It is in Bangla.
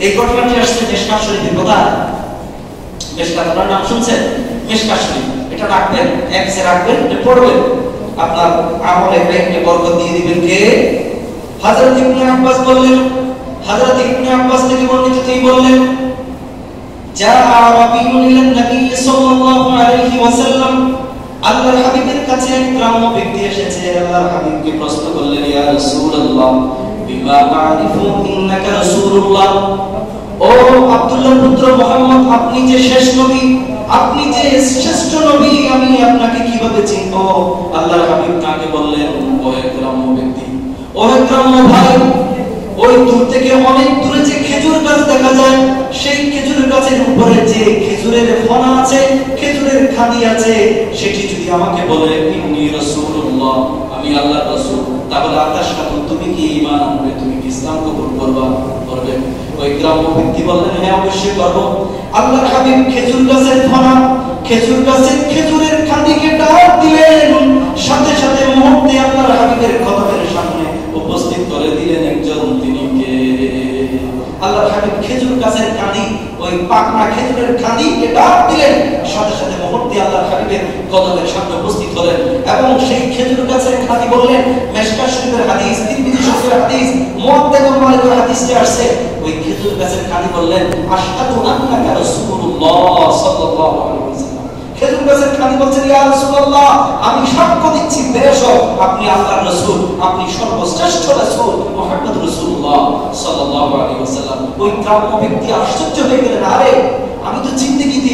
এই ঘটনাটি আসছে মিশকাত শরীফের কোথায়? মিশকাত, আপনার নাম শুনছেন? মিশকাত শরীফ, এটা রাখবেন, এক্সে রাখবেন, এটা পড়বেন, আপনার আমলে ইলমে বরকত দিয়ে দিবেন। কে? হযরত ইবনে আব্বাস বললেন, হযরত ইবনে আব্বাস থেকে বর্ণিত, তিনি বললেন, যা আরাবিয়ুন ইলান নবী সাল্লাল্লাহু আলাইহি ওয়াসাল্লাম, আল্লাহর হাবিবের কাছে এক গ্রাম্য ব্যক্তি এসেছে। আল্লাহর হাবিবকে প্রশ্ন করলেন, ইয়া রাসূলুল্লাহ বিমা আরিফু ইন্নাকা রাসূলুল্লাহ, ও আব্দুল্লাহর পুত্র মুহাম্মদ, আপনি যে শেষ নবী, আপনি যে শ্রেষ্ঠ নবী, আমি আপনাকে কিভাবে চিনব? আল্লাহর হাবিব তাকে বললেন, ও এক গ্রাম্য ব্যক্তি, ও এক গ্রাম্য ভাই, ওই দূর থেকে অনেক দূরে যে খেজুর গাছ দেখা যায়, সেই খেজুর গাছের উপরে যে খেজুরের ফনা আছে, খেজুরের খাদি আছে, সেটি যদি আমাকে বলে ইন্নী রাসূলুল্লাহ, আমি আল্লাহর রাসূল, তাহলে আল্লাহর সাথে তুমি কি ঈমান আনবে, তুমি কি ইসলাম কবুল করবে? ওই গ্রাম্য ব্যক্তি বললেন, হ্যাঁ অবশ্যই করব। আল্লাহর হাবিব খেজুর গাছের ফনা, খেজুর গাছের খেজুরের খাদিকে ডাক দিলেন, সাথে সাথে মুহূর্তে আল্লাহর হাবিবের কদমের সামনে উপস্থিত করে দিলেন একজন, তিনি কে? আল্লাহর হাবিব খেজুর গাছের কাঁদি, ওই পাকনা খেজুরের কাঁদিকে ডাক দিলেন, সাথে সাথে মুহূর্তে আল্লাহর হাবিবের কদমের সামনে উপস্থিত হলেন, এবং সেই খেজুর গাছের কাঁদি বললেন, মিশকাত শরীফের হাদিস, তিরমিজি শরীফের হাদিস, মুওয়াত্তা ইবনে মালিকের হাদিসে আসছে, ওই খেজুর গাছের কাঁদি বললেন, আশহাদু আন্নাকা রাসূলুল্লাহ সাল্লাল্লাহু আলাইহি ওয়াসাল্লাম। খেজুর গাছের কাঁদি বলছেন, ইয়া রাসূলুল্লাহ, আমি সাক্ষ্য দিচ্ছি, বেশক আপনি আল্লাহর রাসূল, আপনি সর্বশ্রেষ্ঠ রাসূল মুহাম্মদ রাসূলুল্লাহ সাল্লাল্লাহু আলাইহি ওয়াসাল্লাম। ওই গ্রাম্য ব্যক্তি আশ্চর্য হয়ে গেলেন, আরে আমি তো জিন্দেগিতে